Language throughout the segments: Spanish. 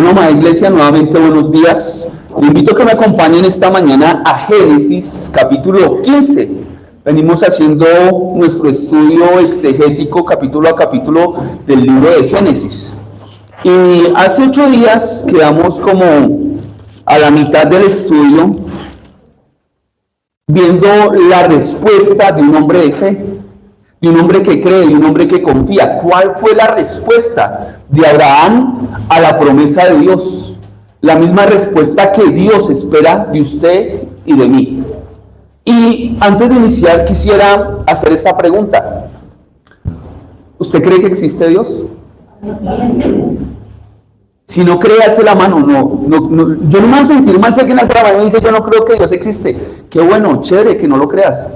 Bueno, amada iglesia, nuevamente buenos días. Les invito a que me acompañen esta mañana a Génesis, capítulo 15. Venimos haciendo nuestro estudio exegético capítulo a capítulo del libro de Génesis. Y hace 8 días quedamos como a la mitad del estudio, viendo la respuesta de un hombre de fe, de un hombre que cree, de un hombre que confía. ¿Cuál fue la respuesta de Abraham a la promesa de Dios? La misma respuesta que Dios espera de usted y de mí. Y antes de iniciar quisiera hacer esta pregunta. ¿Usted cree que existe Dios? Si no cree, alce la mano. No, yo no me voy a sentir mal si alguien hace la mano y dice yo no creo que Dios existe. Qué bueno, chévere que no lo creas.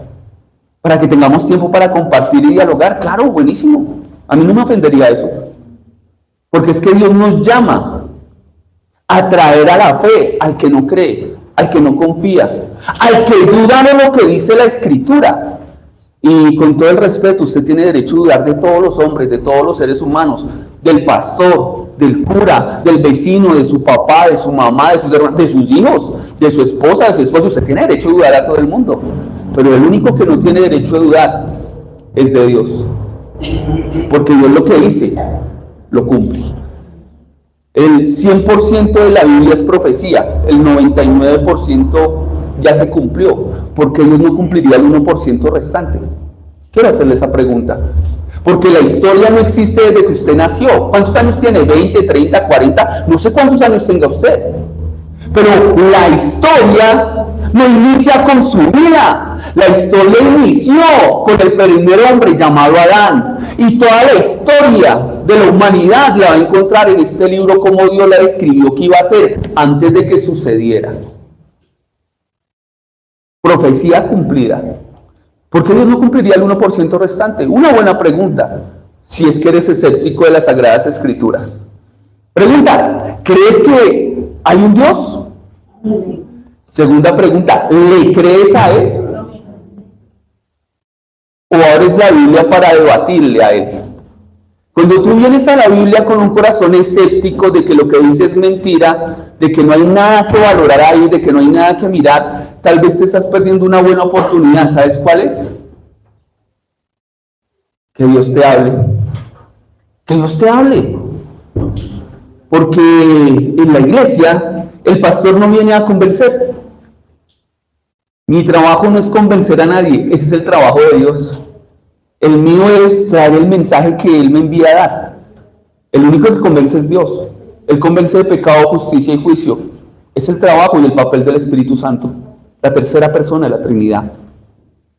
Para que tengamos tiempo para compartir y dialogar. Claro, buenísimo. A mí no me ofendería eso. Porque es que Dios nos llama a traer a la fe al que no cree, al que no confía, al que duda de lo que dice la Escritura. Y con todo el respeto, usted tiene derecho a dudar de todos los hombres, de todos los seres humanos, del pastor, del cura, del vecino, de su papá, de su mamá, de sus hermanos, de sus hijos, de su esposa, de su esposo. Usted tiene derecho a dudar a todo el mundo. Pero el único que no tiene derecho a dudar es de Dios. Porque Dios lo que dice, lo cumple. El 100% de la Biblia es profecía, el 99% ya se cumplió, porque Dios no cumpliría el 1% restante. Quiero hacerle esa pregunta, porque la historia no existe desde que usted nació. ¿Cuántos años tiene? ¿20, 30, 40? No sé cuántos años tenga usted, pero la historia no inicia con su vida. La historia inició con el primer hombre llamado Adán, y toda la historia de la humanidad la va a encontrar en este libro como Dios la describió que iba a ser antes de que sucediera. Profecía cumplida. ¿Por qué Dios no cumpliría el 1% restante? Una buena pregunta, si es que eres escéptico de las Sagradas Escrituras. Pregunta, ¿crees que hay un Dios? Segunda pregunta, ¿le crees a Él? ¿O abres la Biblia para debatirle a Él? Cuando tú vienes a la Biblia con un corazón escéptico de que lo que dice es mentira, de que no hay nada que valorar ahí, de que no hay nada que mirar, tal vez te estás perdiendo una buena oportunidad. ¿Sabes cuál es? Que Dios te hable. Que Dios te hable. Porque en la iglesia el pastor no viene a convencer. Mi trabajo no es convencer a nadie, ese es el trabajo de Dios. El mío es traer el mensaje que Él me envía a dar. El único que convence es Dios. Él convence de pecado, justicia y juicio. Es el trabajo y el papel del Espíritu Santo, la tercera persona de la Trinidad.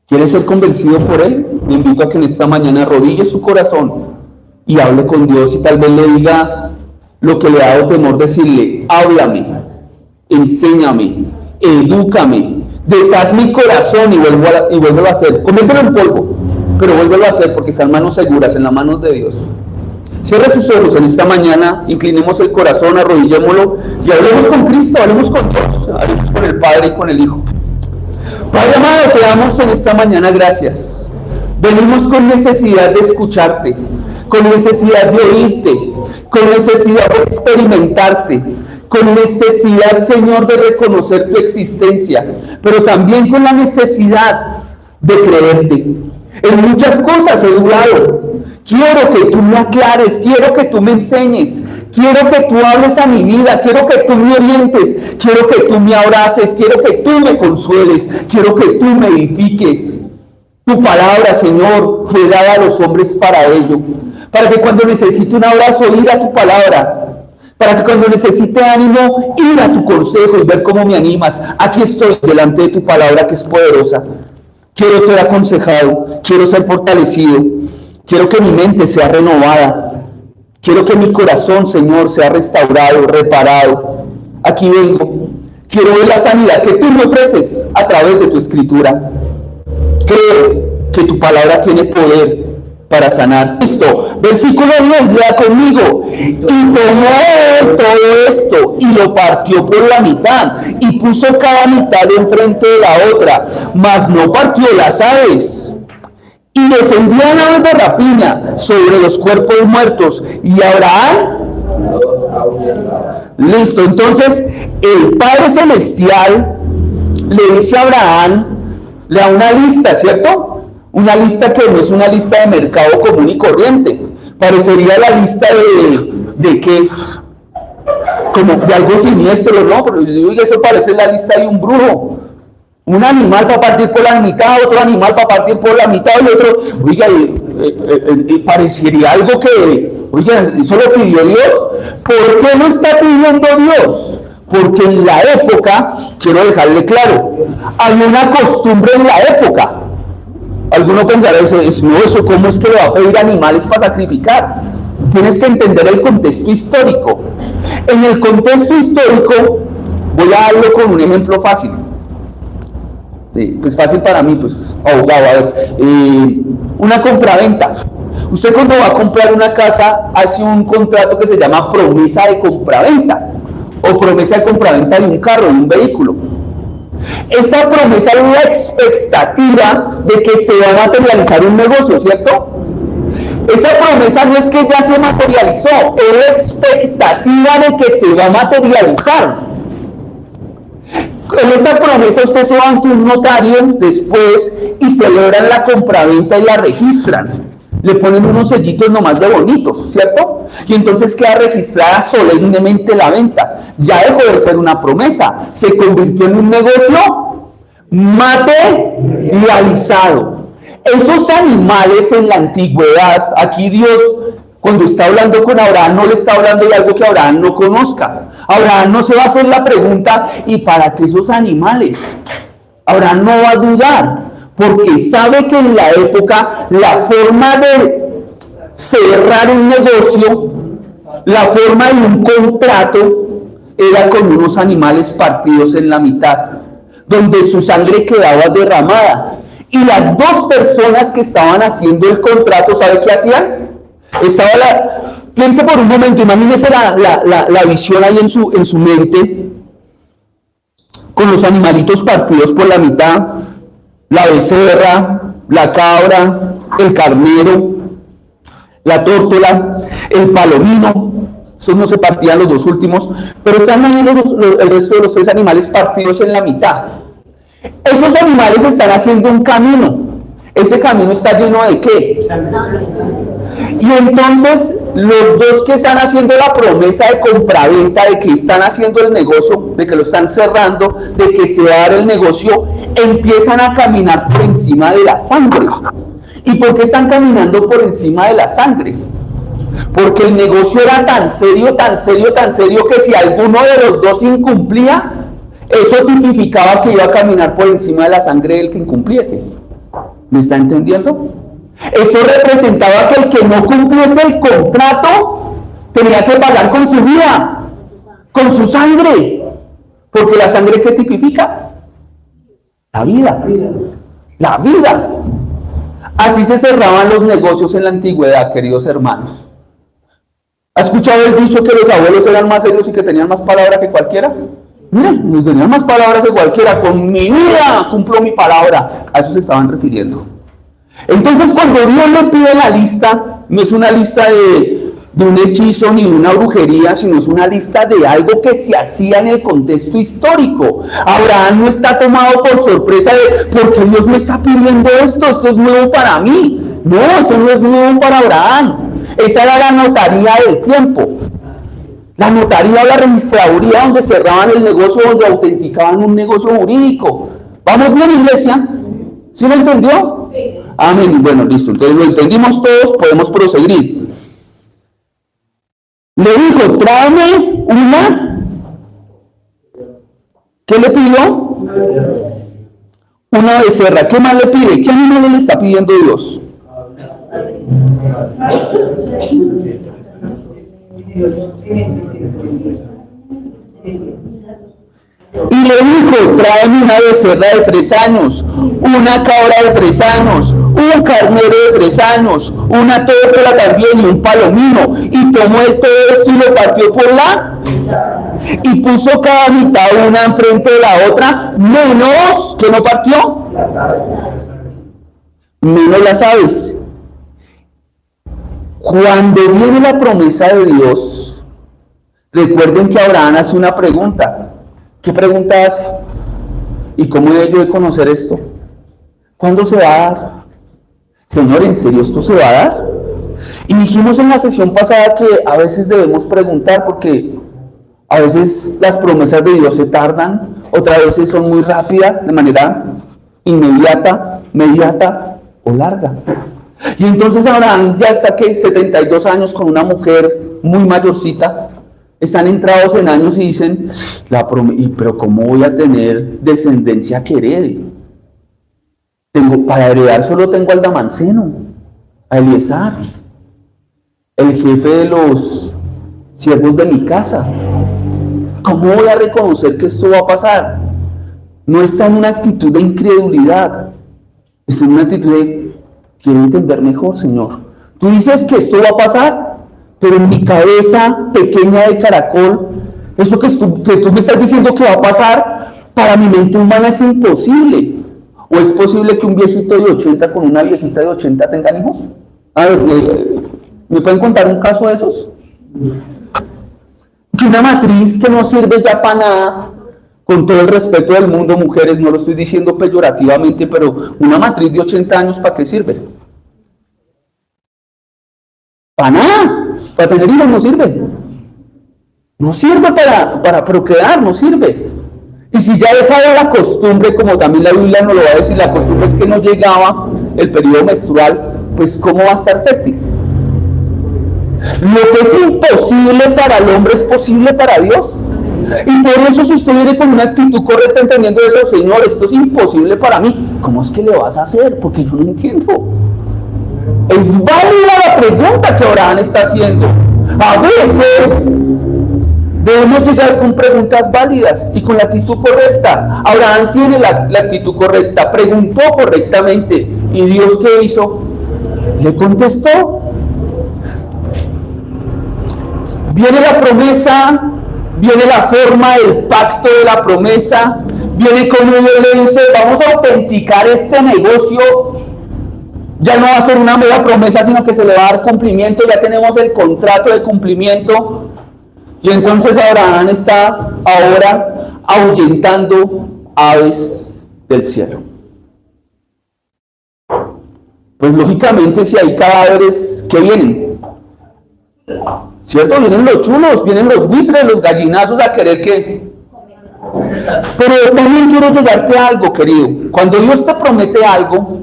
¿Quiere ser convencido por Él? Le invito a que en esta mañana arrodille su corazón y hable con Dios, y tal vez le diga lo que le ha dado temor decirle: háblame, enséñame, edúcame, deshaz mi corazón y vuélvelo a hacer. Conviértelo en polvo, pero vuélvelo a hacer, porque están manos seguras, en las manos de Dios. Cierre sus ojos en esta mañana, inclinemos el corazón, arrodillémoslo y hablemos con Cristo, hablemos con Dios, hablemos con el Padre y con el Hijo. Padre amado, te damos en esta mañana gracias. Venimos con necesidad de escucharte, con necesidad de oírte, con necesidad de experimentarte, con necesidad, Señor, de reconocer tu existencia, pero también con la necesidad de creerte. En muchas cosas he dudado. Quiero que tú me aclares, quiero que tú me enseñes, quiero que tú hables a mi vida, quiero que tú me orientes, quiero que tú me abraces, quiero que tú me consueles, quiero que tú me edifiques. Tu palabra, Señor, fue dada a los hombres para ello, para que cuando necesite un abrazo, ir a tu palabra, para que cuando necesite ánimo, ir a tu consejo y ver cómo me animas. Aquí estoy delante de tu palabra, que es poderosa. Quiero ser aconsejado, quiero ser fortalecido, quiero que mi mente sea renovada, quiero que mi corazón, Señor, sea restaurado, reparado. Aquí vengo, quiero ver la sanidad que tú me ofreces a través de tu Escritura. Creo que tu palabra tiene poder para sanar. Listo, versículo 10, lea conmigo. Y tomó todo esto y lo partió por la mitad y puso cada mitad enfrente de la otra, mas no partió las aves. Y descendían aves de rapiña sobre los cuerpos muertos, y Abraham Listo, entonces el Padre Celestial le dice a Abraham, le da una lista, ¿cierto? Una lista que no es una lista de mercado común y corriente. Parecería la lista de qué, como de algo siniestro, ¿no? Pero eso parece la lista de un brujo. Un animal para partir por la mitad, otro animal para partir por la mitad y otro. Oiga, parecería algo que, oiga, eso lo pidió Dios. ¿Por qué lo está pidiendo Dios? Porque en la época, quiero dejarle claro, hay una costumbre en la época. Alguno pensará, eso, ¿cómo es que le va a pedir animales para sacrificar? Tienes que entender el contexto histórico. En el contexto histórico, voy a darlo con un ejemplo fácil. Pues fácil para mí, pues, abogado, a ver, una compraventa. Usted cuando va a comprar una casa, hace un contrato que se llama promesa de compraventa, o promesa de compraventa de un carro, de un vehículo. Esa promesa es una expectativa de que se va a materializar un negocio, ¿cierto? Esa promesa no es que ya se materializó, es la expectativa de que se va a materializar. En esa promesa usted se va ante un notario después y celebran la compraventa y la registran. Le ponen unos sellitos nomás de bonitos, ¿cierto? Y entonces queda registrada solemnemente la venta. Ya dejó de ser una promesa, se convirtió en un negocio materializado. Esos animales en la antigüedad, aquí Dios, cuando está hablando con Abraham, no le está hablando de algo que Abraham no conozca. Abraham no se va a hacer la pregunta, ¿y para qué esos animales? Abraham no va a dudar, porque sabe que en la época la forma de cerrar un negocio, la forma de un contrato, era con unos animales partidos en la mitad, donde su sangre quedaba derramada. Y las dos personas que estaban haciendo el contrato, ¿sabe qué hacían? Piense por un momento, imagínese la visión ahí en su mente, con los animalitos partidos por la mitad, la becerra, la cabra, el carnero, la tórtola, el palomino. Esos no se partían los dos últimos, pero están ahí el resto de los tres animales partidos en la mitad. Esos animales están haciendo un camino. Ese camino está lleno de ¿qué? Y entonces los dos que están haciendo la promesa de compraventa, de que están haciendo el negocio, de que lo están cerrando, de que se va a dar el negocio, empiezan a caminar por encima de la sangre. ¿Y por qué están caminando por encima de la sangre? Porque el negocio era tan serio, tan serio, tan serio, que si alguno de los dos incumplía, eso tipificaba que iba a caminar por encima de la sangre del que incumpliese. ¿Me está entendiendo? Eso representaba que el que no cumpliese el contrato tenía que pagar con su vida, con su sangre. Porque la sangre, ¿qué tipifica? La vida. La vida. Así se cerraban los negocios en la antigüedad, queridos hermanos. ¿Ha escuchado el dicho que los abuelos eran más serios y que tenían más palabra que cualquiera? Miren, tenían más palabra que cualquiera. Con mi vida cumplo mi palabra. A eso se estaban refiriendo. Entonces, cuando Dios le pide la lista, no es una lista de un hechizo ni de una brujería, sino es una lista de algo que se hacía en el contexto histórico. Abraham no está tomado por sorpresa de ¿por qué Dios me está pidiendo esto? Esto es nuevo para mí. No, eso no es nuevo para Abraham. Esa era la notaría del tiempo. La notaría o la registraduría donde cerraban el negocio, donde autenticaban un negocio jurídico. ¿Vamos bien, iglesia? ¿Sí lo entendió? Sí. Amén. Bueno, listo. Entonces lo entendimos todos, podemos proseguir. Le dijo, tráeme una. ¿Qué le pidió? Una becerra. ¿Qué más le pide? ¿Qué animal le está pidiendo Dios? Y le dijo, tráeme una becerra de 3 años, una cabra de 3 años, un carnero de 3 años, una tórtola también y un palomino. Y tomó todo esto y lo partió por la y puso cada mitad una enfrente de la otra, menos, ¿qué no partió? Las aves. Menos las aves. Cuando viene la promesa de Dios, Recuerden que Abraham hace una pregunta. ¿Qué pregunta hace? ¿Y cómo he yo de conocer esto? ¿Cuándo se va a dar? Señor, ¿en serio esto se va a dar? Y dijimos en la sesión pasada que a veces debemos preguntar porque a veces las promesas de Dios se tardan, otras veces son muy rápidas, de manera inmediata, mediata o larga. Y entonces Abraham ya está que 72 años con una mujer muy mayorcita, están entrados en años y dicen, pero ¿cómo voy a tener descendencia que herede? Para heredar solo tengo al Damasceno, a Eliezer, el jefe de los siervos de mi casa. ¿Cómo voy a reconocer que esto va a pasar? No está en una actitud de incredulidad, está en una actitud de, quiero entender mejor, Señor. Tú dices que esto va a pasar, pero en mi cabeza pequeña de caracol, eso que tú me estás diciendo que va a pasar, para mi mente humana es imposible. ¿O es posible que un viejito de 80 con una viejita de 80 tengan hijos? A ver, ¿me pueden contar un caso de esos? Que una matriz que no sirve ya para nada, con todo el respeto del mundo, mujeres, no lo estoy diciendo peyorativamente, pero una matriz de 80 años, ¿para qué sirve? Para nada, para tener hijos no sirve. No sirve para procrear, no sirve. Y si ya dejaba la costumbre, como también la Biblia nos lo va a decir, la costumbre es que no llegaba el periodo menstrual, pues ¿cómo va a estar fértil? Lo que es imposible para el hombre es posible para Dios. Y por eso si usted viene con una actitud correcta entendiendo eso, Señor, esto es imposible para mí, ¿cómo es que le vas a hacer? Porque yo no entiendo. Es válida la pregunta que Abraham está haciendo. A veces debemos llegar con preguntas válidas y con la actitud correcta. Abraham tiene la actitud correcta, preguntó correctamente. ¿Y Dios qué hizo? Le contestó. Viene la promesa, viene la forma del pacto de la promesa, viene como Dios le dice, vamos a autenticar este negocio. Ya no va a ser una mera promesa, sino que se le va a dar cumplimiento. Ya tenemos el contrato de cumplimiento. Y entonces Abraham está ahora ahuyentando aves del cielo. Pues lógicamente si hay cadáveres, ¿qué vienen? ¿Cierto? Vienen los chulos, vienen los buitres, los gallinazos a querer que... Pero también quiero llegarte a algo, querido. Cuando Dios te promete algo,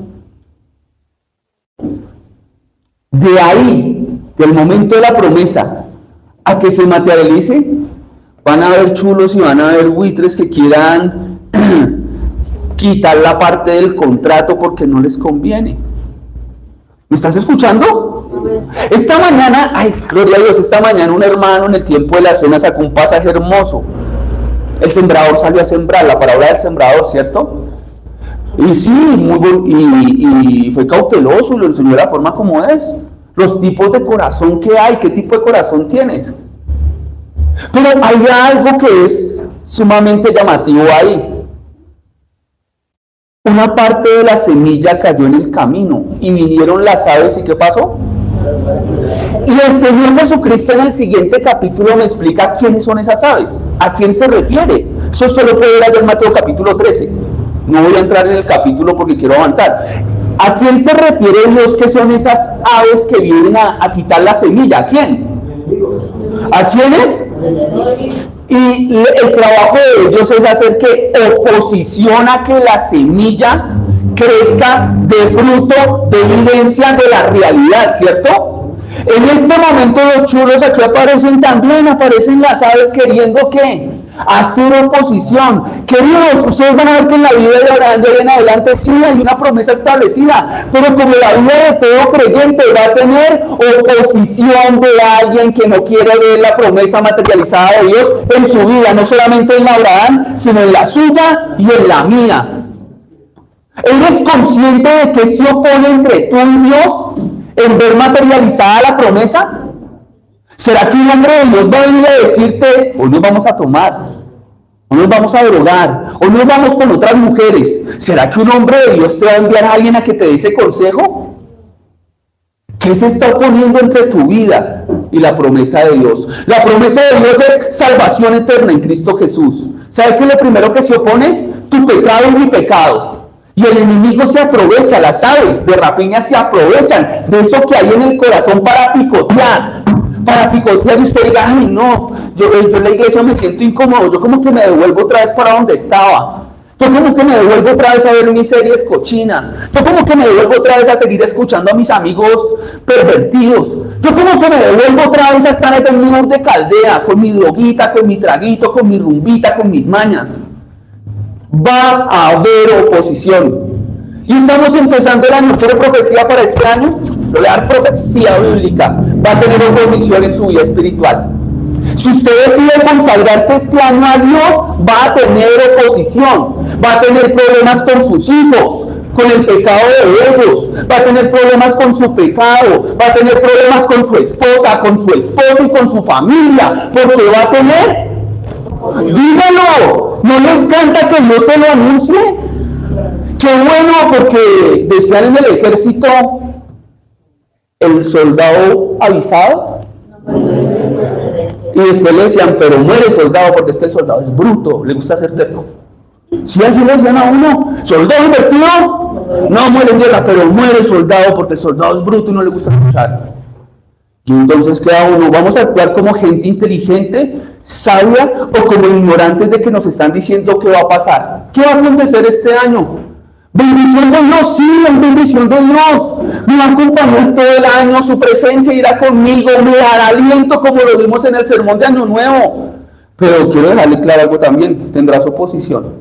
de ahí, del momento de la promesa, a que se materialice, van a haber chulos y van a haber buitres que quieran quitar la parte del contrato porque no les conviene. ¿Me estás escuchando? Esta mañana, ay, gloria a Dios, esta mañana un hermano en el tiempo de la cena sacó un pasaje hermoso. El sembrador salió a sembrar, la parábola del sembrador, ¿cierto? Y sí, y fue cauteloso y lo enseñó de la forma como es. Los tipos de corazón que hay, qué tipo de corazón tienes. Pero hay algo que es sumamente llamativo ahí. Una parte de la semilla cayó en el camino y vinieron las aves y ¿qué pasó? Y el Señor Jesucristo en el siguiente capítulo me explica quiénes son esas aves, a quién se refiere. Eso solo puede ver allá en Mateo capítulo 13. No voy a entrar en el capítulo porque quiero avanzar. ¿A quién se refiere Dios que son esas aves que vienen a quitar la semilla? ¿A quién? ¿A quiénes? Y el trabajo de ellos es hacer que oposición a que la semilla crezca de fruto, de evidencia de la realidad, ¿cierto? En este momento los chulos aquí aparecen también, aparecen las aves queriendo ¿qué? Hacer oposición. Queridos, ustedes van a ver que en la vida de Abraham de ahí en adelante sí hay una promesa establecida, pero como la vida de todo creyente va a tener oposición de alguien que no quiere ver la promesa materializada de Dios en su vida, no solamente en la Abraham, sino en la suya y en la mía. ¿Eres consciente de que se opone entre tú y Dios en ver materializada la promesa? ¿Será que un hombre de Dios va a venir a decirte, hoy nos vamos a tomar, hoy nos vamos a drogar, hoy nos vamos con otras mujeres? ¿Será que un hombre de Dios te va a enviar a alguien a que te dé ese consejo? ¿Qué se está oponiendo entre tu vida y la promesa de Dios. La promesa de Dios es salvación eterna en Cristo Jesús. ¿Sabe qué es lo primero que se opone? Tu pecado y mi pecado. Y el enemigo se aprovecha, las aves de rapiña se aprovechan de eso que hay en el corazón para picotear. Y usted diga, ay no, yo en la iglesia me siento incómodo, yo como que me devuelvo otra vez para donde estaba. Yo como que me devuelvo otra vez a ver mis series cochinas. Yo como que me devuelvo otra vez a seguir escuchando a mis amigos pervertidos. Yo como que me devuelvo otra vez a estar en mi Ur de Caldea, con mi droguita, con mi traguito, con mi rumbita, con mis mañas. Va a haber oposición. Y estamos empezando el año. ¿Quiere profecía para este año? Le voy a dar profecía bíblica. Va a tener oposición en su vida espiritual. Si usted decide consagrarse este año a Dios, va a tener oposición, va a tener problemas con sus hijos, con el pecado de ellos, va a tener problemas con su pecado, va a tener problemas con su esposa, con su esposo y con su familia, porque va a tener, dígalo, ¿no le encanta que Dios se lo anuncie? Qué bueno, porque decían en el ejército, el soldado avisado. Y después le decían, pero muere soldado, porque es que el soldado es bruto, le gusta ser terco. Si así le decían a uno, soldado invertido, no muere en guerra, pero muere soldado, porque el soldado es bruto y no le gusta luchar. Y entonces queda uno, ¿vamos a actuar como gente inteligente, sabia, o como ignorantes de que nos están diciendo qué va a pasar? ¿Qué va a acontecer este año? Bendición de Dios, sí, es bendición de Dios. Me va a acompañar todo el año, su presencia irá conmigo, me dará aliento como lo vimos en el sermón de Año Nuevo. Pero quiero dejarle claro algo también, tendrás oposición.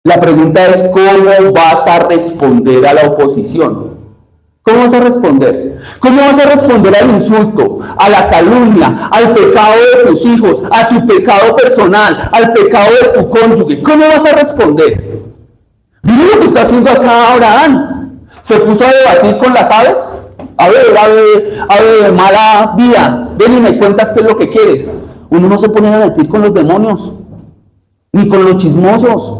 La pregunta es, ¿cómo vas a responder a la oposición? ¿Cómo vas a responder? ¿Cómo vas a responder al insulto, a la calumnia, al pecado de tus hijos, a tu pecado personal, al pecado de tu cónyuge? ¿Cómo vas a responder? Miren lo que está haciendo acá Abraham. Se puso a debatir con las aves. Ave de mala vida, ven y me cuentas qué es lo que quieres. Uno no se pone a debatir con los demonios, ni con los chismosos,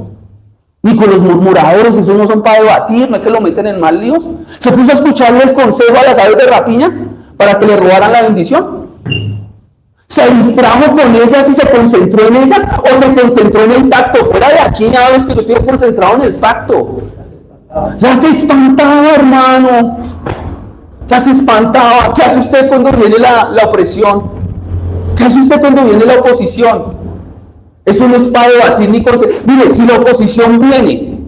ni con los murmuradores. Esos no son para debatir, no es que lo meten en mal líos. Se puso a escucharle el consejo a las aves de rapiña para que le robaran la bendición. ¿Se distrajo con ellas y se concentró en ellas? ¿O se concentró en el pacto? Fuera de aquí, aves, que tú estés concentrado en el pacto. Las espantaba, hermano. Las espantaba. ¿Qué hace usted cuando viene la opresión? ¿Qué hace usted cuando viene la oposición? Eso no es para debatir ni concentrar. Mire, si la oposición viene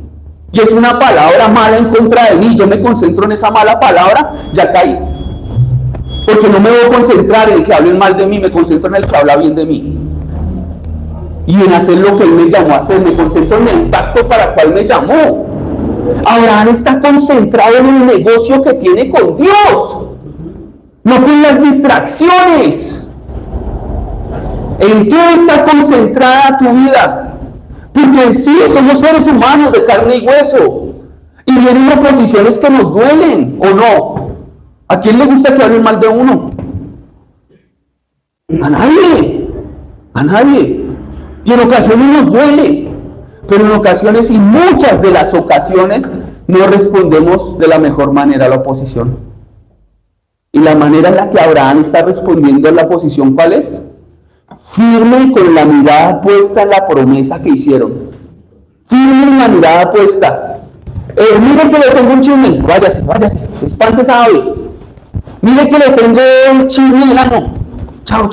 y es una palabra mala en contra de mí, yo me concentro en esa mala palabra, ya caí. Porque no me voy a concentrar en el que hablen mal de mí, me concentro en el que habla bien de mí. Y en hacer lo que Él me llamó a hacer, me concentro en el pacto para el cual me llamó. Abraham está concentrado en el negocio que tiene con Dios, no con las distracciones. ¿En qué está concentrada tu vida? Porque sí, somos seres humanos de carne y hueso. Y vienen oposiciones que nos duelen, ¿o no? ¿A quién le gusta que hablen mal de uno? A nadie. A nadie. Y en ocasiones nos duele. Pero en ocasiones, y muchas de las ocasiones, no respondemos de la mejor manera a la oposición. Y la manera en la que Abraham está respondiendo a la oposición, ¿cuál es? Firme y con la mirada puesta en la promesa que hicieron. Firme en la mirada puesta. Miren que le tengo un chisme. Váyase, espante esa ave. Mire que le tengo el chisme en el ano. Chao.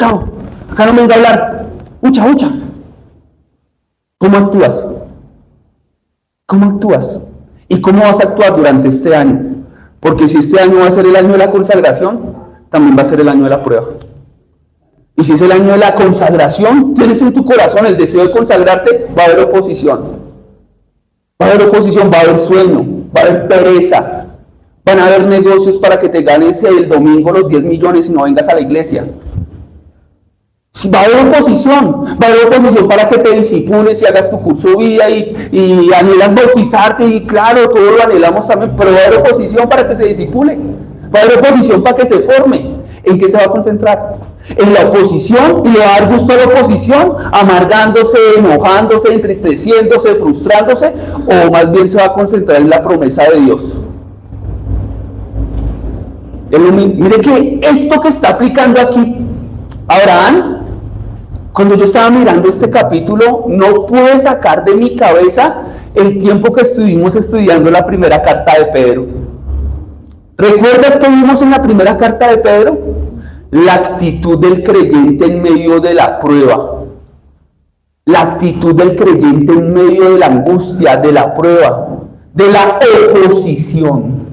Acá no me venga a hablar. Ucha. ¿Cómo actúas? ¿Cómo actúas? ¿Y cómo vas a actuar durante este año? Porque si este año va a ser el año de la consagración, también va a ser el año de la prueba. Y si es el año de la consagración, tienes en tu corazón el deseo de consagrarte, va a haber oposición. Va a haber oposición, va a haber sueño, va a haber pereza. Van a haber negocios para que te ganes el domingo los 10 millones y no vengas a la iglesia. Va a haber oposición para que te disipules y hagas tu curso de vida y anhelas bautizarte, y claro, todos lo anhelamos también, pero va a haber oposición para que se disipule, va a haber oposición para que se forme. ¿En qué se va a concentrar? En la oposición, y le va a dar gusto a la oposición, amargándose, enojándose, entristeciéndose, frustrándose, o más bien se va a concentrar en la promesa de Dios. Mire que esto que está aplicando aquí Abraham, cuando yo estaba mirando este capítulo, no pude sacar de mi cabeza el tiempo que estuvimos estudiando la primera carta de Pedro. ¿Recuerdas que vimos en la primera carta de Pedro? La actitud del creyente en medio de la prueba. La actitud del creyente en medio de la angustia, de la prueba, de la oposición.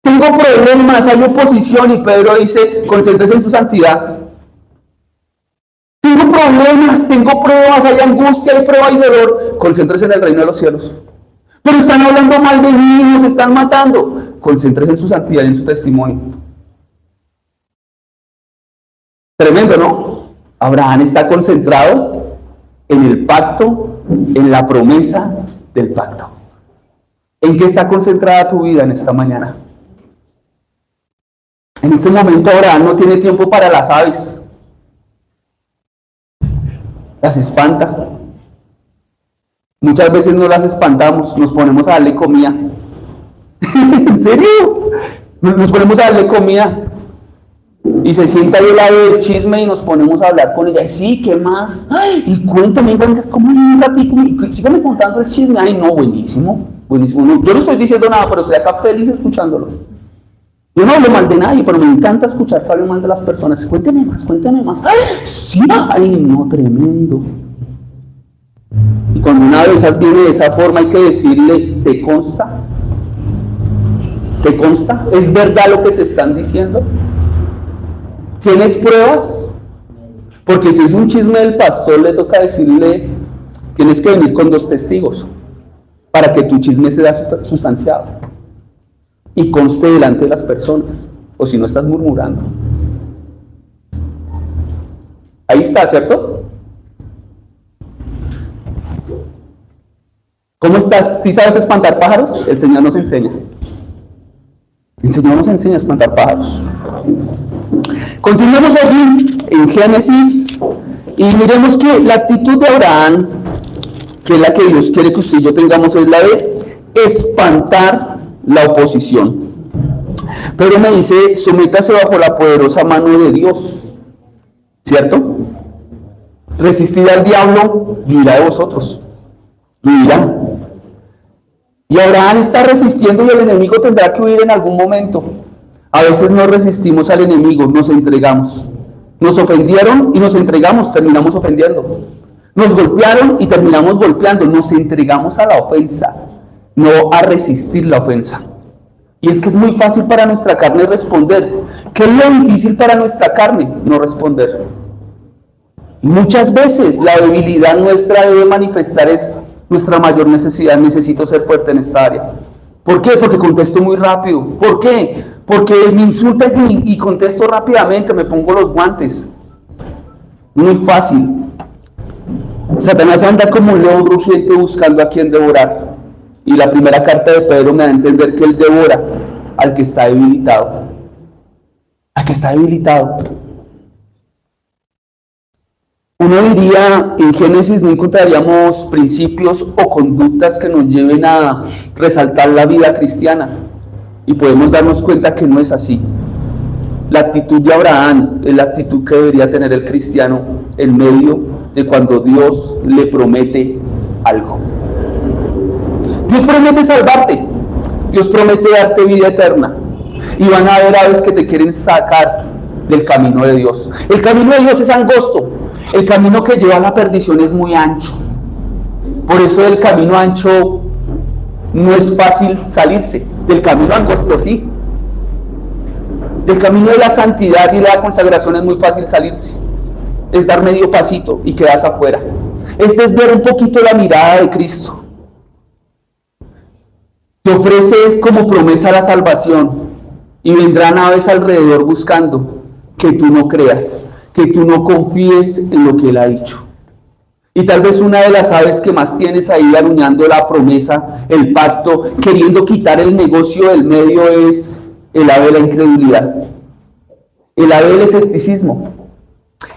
Tengo problemas, hay oposición, y Pedro dice, concéntrese en su santidad. Tengo problemas, tengo pruebas, hay angustia, hay prueba y dolor. Concéntrese en el reino de los cielos. Pero están hablando mal de mí, nos están matando. Concéntrese en su santidad y en su testimonio. Tremendo, ¿no? Abraham está concentrado en el pacto, en la promesa del pacto. ¿En qué está concentrada tu vida en esta mañana? En este momento Abraham no tiene tiempo para las aves. Las espanta. Muchas veces no las espantamos, nos ponemos a darle comida. ¿En serio? Nos ponemos a darle comida. Y se sienta ahí el ave del chisme y nos ponemos a hablar con ella. Sí, ¿qué más? Ay, y cuéntame, ¿cómo un ratito? Sígame contando el chisme. Ay, no, buenísimo, buenísimo. No, yo no estoy diciendo nada, pero estoy acá feliz escuchándolo. Yo no hablo mal de nadie, pero me encanta escuchar que hablen mal de las personas. Cuénteme más, cuéntame más. Ay, sí, ay, no, tremendo. Y cuando una de esas viene de esa forma, hay que decirle, ¿te consta? ¿Te consta? ¿Es verdad lo que te están diciendo? ¿Tienes pruebas? Porque si es un chisme del pastor, le toca decirle, tienes que venir con 2 testigos para que tu chisme sea sustanciado y conste delante de las personas, o si no estás murmurando. Ahí está, ¿cierto? ¿Cómo estás? ¿Sí sabes espantar pájaros? El Señor nos enseña. El Señor nos enseña a espantar pájaros. Continuemos allí en Génesis y miremos que la actitud de Abraham, que es la que Dios quiere que usted y yo tengamos, es la de espantar la oposición. Pero me dice, sométase bajo la poderosa mano de Dios, ¿cierto? Resistid al diablo y huirá de vosotros. Huirá. Y Abraham está resistiendo y el enemigo tendrá que huir en algún momento. A veces no resistimos al enemigo, nos entregamos. Nos ofendieron y nos entregamos, terminamos ofendiendo. Nos golpearon y terminamos golpeando, nos entregamos a la ofensa, no a resistir la ofensa. Y es que es muy fácil para nuestra carne responder. ¿Qué es lo difícil para nuestra carne? No responder. Y muchas veces la debilidad nuestra debe manifestar es nuestra mayor necesidad. Necesito ser fuerte en esta área. ¿Por qué? Porque contesto muy rápido. ¿Por qué? Porque me insultan y contesto rápidamente, me pongo los guantes. Muy fácil. Satanás anda como un león rugiente buscando a quien devorar. Y la primera carta de Pedro me da a entender que él devora al que está debilitado. Al que está debilitado. Uno diría, en Génesis no encontraríamos principios o conductas que nos lleven a resaltar la vida cristiana. Y podemos darnos cuenta que no es así. La actitud de Abraham es la actitud que debería tener el cristiano en medio de cuando Dios le promete algo. Dios promete salvarte. Dios promete darte vida eterna. Y van a haber aves que te quieren sacar del camino de Dios. El camino de Dios es angosto. El camino que lleva a la perdición es muy ancho. Por eso del camino ancho no es fácil salirse. Del camino angosto sí. Del camino de la santidad y la consagración es muy fácil salirse. Es dar medio pasito y quedas afuera. Es desviar un poquito la mirada de Cristo. Te ofrece como promesa la salvación y vendrán aves alrededor buscando que tú no creas, que tú no confíes en lo que Él ha dicho. Y tal vez una de las aves que más tienes ahí aruñando la promesa, el pacto, queriendo quitar el negocio del medio es el ave de la incredulidad, el ave del escepticismo,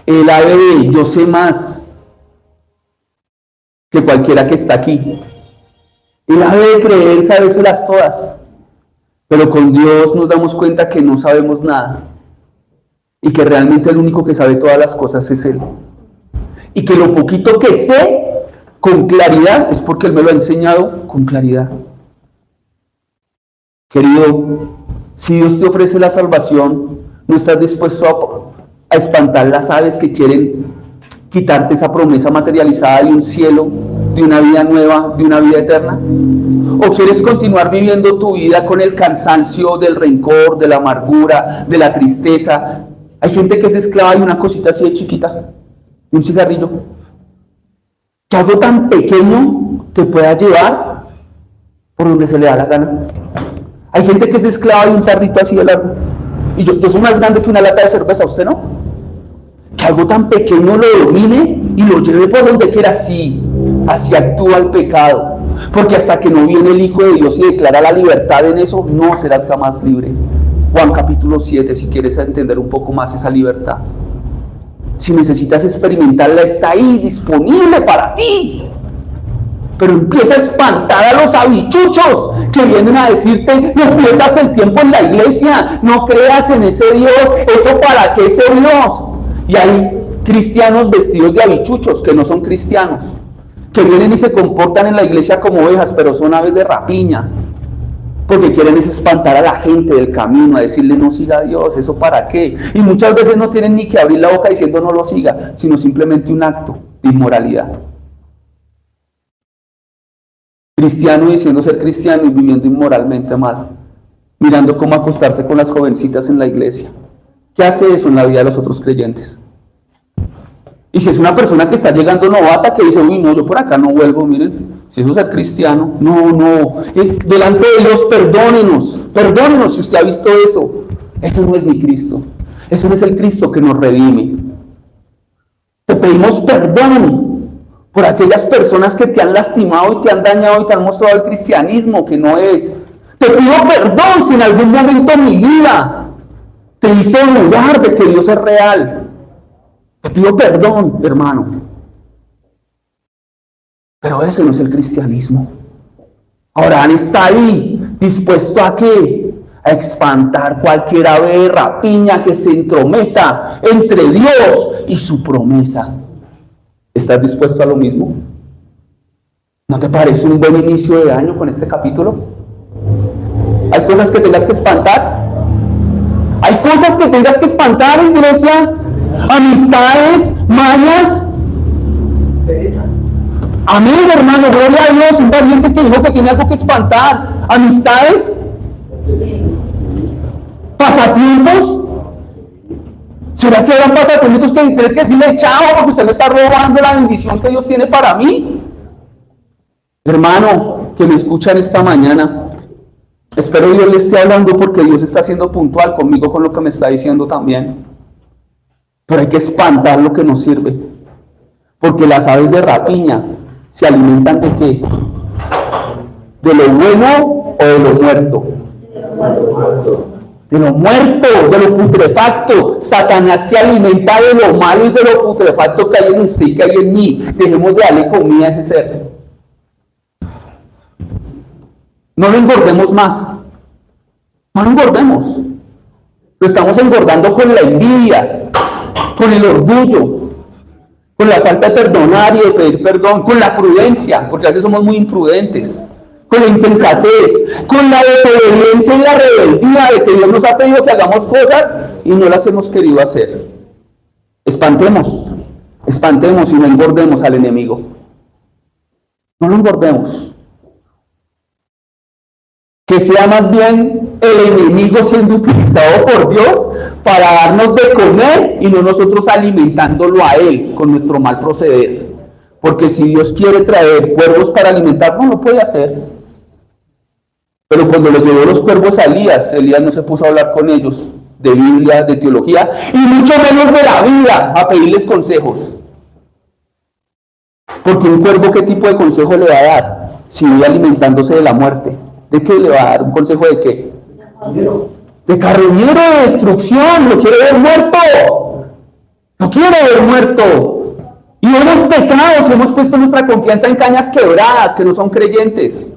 el ave de yo sé más que cualquiera que está aquí. El ave de creer sabérselas todas. Pero con Dios nos damos cuenta que no sabemos nada y que realmente el único que sabe todas las cosas es Él. Y que lo poquito que sé con claridad es porque Él me lo ha enseñado con claridad. Querido, si Dios te ofrece la salvación, ¿no estás dispuesto a espantar las aves que quieren quitarte esa promesa materializada de un cielo, de una vida nueva, de una vida eterna? ¿O quieres continuar viviendo tu vida con el cansancio del rencor, de la amargura, de la tristeza? Hay gente que es esclava de una cosita así de chiquita, de un cigarrillo, que algo tan pequeño te pueda llevar por donde se le da la gana. Hay gente que es esclava de un tarrito así de largo. Y yo soy más grande que una lata de cerveza, ¿usted no? Que algo tan pequeño lo domine y lo lleve por donde quiera. Así actúa el pecado. Porque hasta que no viene el Hijo de Dios y declara la libertad en eso, no serás jamás libre. Juan capítulo 7, si quieres entender un poco más esa libertad. Si necesitas experimentarla, está ahí, disponible para ti. Pero empieza a espantar a los habichuchos que vienen a decirte: no pierdas el tiempo en la iglesia, no creas en ese Dios, ¿eso para qué ese Dios? Y hay cristianos vestidos de habichuchos que no son cristianos, que vienen y se comportan en la iglesia como ovejas, pero son aves de rapiña, porque quieren es espantar a la gente del camino, a decirle: no siga a Dios, ¿eso para qué? Y muchas veces no tienen ni que abrir la boca diciendo no lo siga, sino simplemente un acto de inmoralidad. Cristiano diciendo ser cristiano y viviendo inmoralmente mal, mirando cómo acostarse con las jovencitas en la iglesia. ¿Qué hace eso en la vida de los otros creyentes? Y si es una persona que está llegando novata, que dice: uy, no, yo por acá no vuelvo, miren, si eso es ser cristiano, no, delante de Dios, perdónenos si usted ha visto eso. Eso no es mi Cristo, eso no es el Cristo que nos redime. Te pedimos perdón por aquellas personas que te han lastimado y te han dañado y te han mostrado el cristianismo que no es. Te pido perdón si en algún momento en mi vida te hice dudar de que Dios es real. Te pido perdón, hermano. Pero ese no es el cristianismo. Abraham está ahí, dispuesto ¿a qué? A espantar cualquier ave de rapiña que se entrometa entre Dios y su promesa. ¿Estás dispuesto a lo mismo? ¿No te parece un buen inicio de año con este capítulo? ¿Hay cosas que tengas que espantar? ¿Hay cosas que tengas que espantar, iglesia? ¿Amistades? ¿Mañas? Amén, hermano, gloria a Dios. Un valiente que dijo que tiene algo que espantar. ¿Amistades? ¿Pasatiempos? ¿Será que habrán pasatiempos que tienes que decirle chao porque usted me está robando la bendición que Dios tiene para mí? Hermano, que me escuchan esta mañana, espero Dios le esté hablando porque Dios está siendo puntual conmigo con lo que me está diciendo también. Pero hay que espantar lo que nos sirve. Porque las aves de rapiña se alimentan ¿de qué? ¿De lo bueno o de lo muerto? De lo muerto, de lo putrefacto. Satanás se alimenta de lo malo y de lo putrefacto que hay en usted y que hay en mí. Dejemos de darle comida a ese ser. No lo engordemos más. No lo engordemos. Lo estamos engordando con la envidia, con el orgullo, con la falta de perdonar y de pedir perdón, con la prudencia, porque a veces somos muy imprudentes, con la insensatez, con la desobediencia y la rebeldía de que Dios nos ha pedido que hagamos cosas y no las hemos querido hacer. Espantemos y no engordemos al enemigo. No lo engordemos. Que sea más bien el enemigo siendo utilizado por Dios para darnos de comer y no nosotros alimentándolo a él con nuestro mal proceder. Porque si Dios quiere traer cuervos para alimentarnos, lo puede hacer. Pero cuando le llevó los cuervos a Elías no se puso a hablar con ellos de Biblia, de teología, y mucho menos de la vida, a pedirles consejos. Porque un cuervo, ¿qué tipo de consejo le va a dar? Si vive alimentándose de la muerte. ¿De qué le va a dar? ¿Un consejo de qué? De carroñero, de destrucción. Lo quiere ver muerto. Lo quiere ver muerto. Y hemos pecado, hemos puesto nuestra confianza en cañas quebradas que no son creyentes.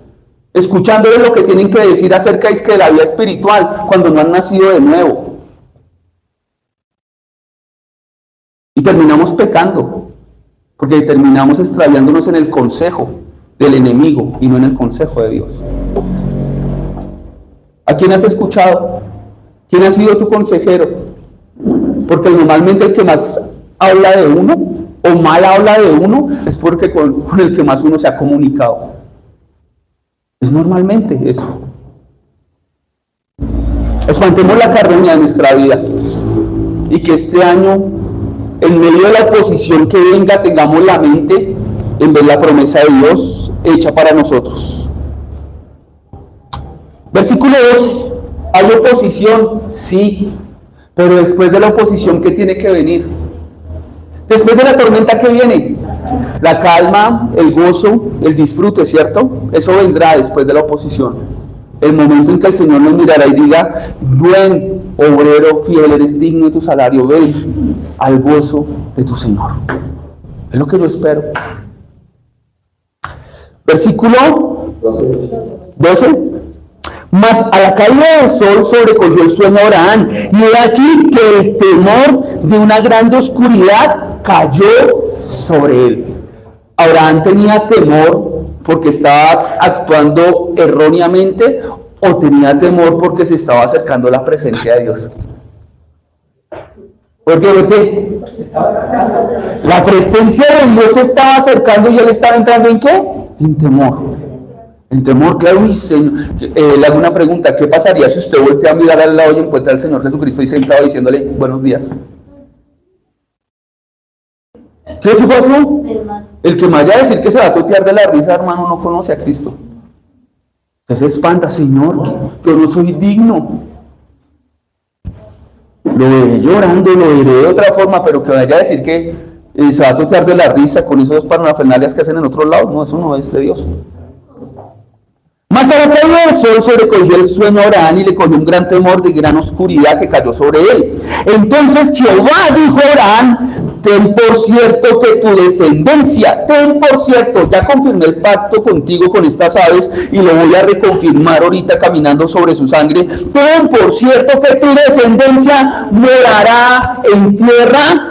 escuchándoles lo que tienen que decir acerca de la vida espiritual cuando no han nacido de nuevo. Y terminamos pecando, porque terminamos extraviándonos en el consejo del enemigo y no en el consejo de Dios. ¿A quién has escuchado? ¿Quién ha sido tu consejero? Porque normalmente el que más habla de uno o mal habla de uno es porque con el que más uno se ha comunicado. Es normalmente eso. Espantemos la carroña de nuestra vida y que este año, en medio de la oposición que venga, tengamos la mente en ver la promesa de Dios hecha para nosotros. Versículo 12. ¿Hay oposición? Sí. Pero después de la oposición, ¿qué tiene que venir? Después de la tormenta, ¿qué viene? La calma, el gozo, el disfrute, ¿cierto? Eso vendrá después de la oposición. El momento en que el Señor nos mirará y diga: buen obrero fiel, eres digno de tu salario, ven al gozo de tu Señor. Es lo que yo espero. Versículo 12. Mas a la caída del sol sobrecogió el sueño a Abraham, y he aquí que el temor de una grande oscuridad cayó sobre él. Abraham tenía temor porque estaba actuando erróneamente, o tenía temor porque se estaba acercando a la presencia de Dios. ¿Por qué? Porque la presencia de Dios se estaba acercando y él estaba entrando ¿en qué? En temor. En temor, claro. Y Señor, le hago una pregunta: ¿qué pasaría si usted voltea a mirar al lado y encuentra al Señor Jesucristo ahí sentado diciéndole buenos días? ¿Qué pasó? El que me vaya a decir que se va a totear de la risa, hermano, no conoce a Cristo. Usted se espanta: Señor, yo no soy digno. Lo veré llorando, lo veré de otra forma, pero que vaya a decir que se va a totear de la risa con esos parafernalias que hacen en otros lados, no, eso no es de Dios. Mas a la caída del sol sobrecogió el sueño a Abraham y le cogió un gran temor de gran oscuridad que cayó sobre él. Entonces Jehová dijo a Abraham: ten por cierto que tu descendencia, ten por cierto, ya confirmé el pacto contigo con estas aves y lo voy a reconfirmar ahorita caminando sobre su sangre. Ten por cierto que tu descendencia morará en tierra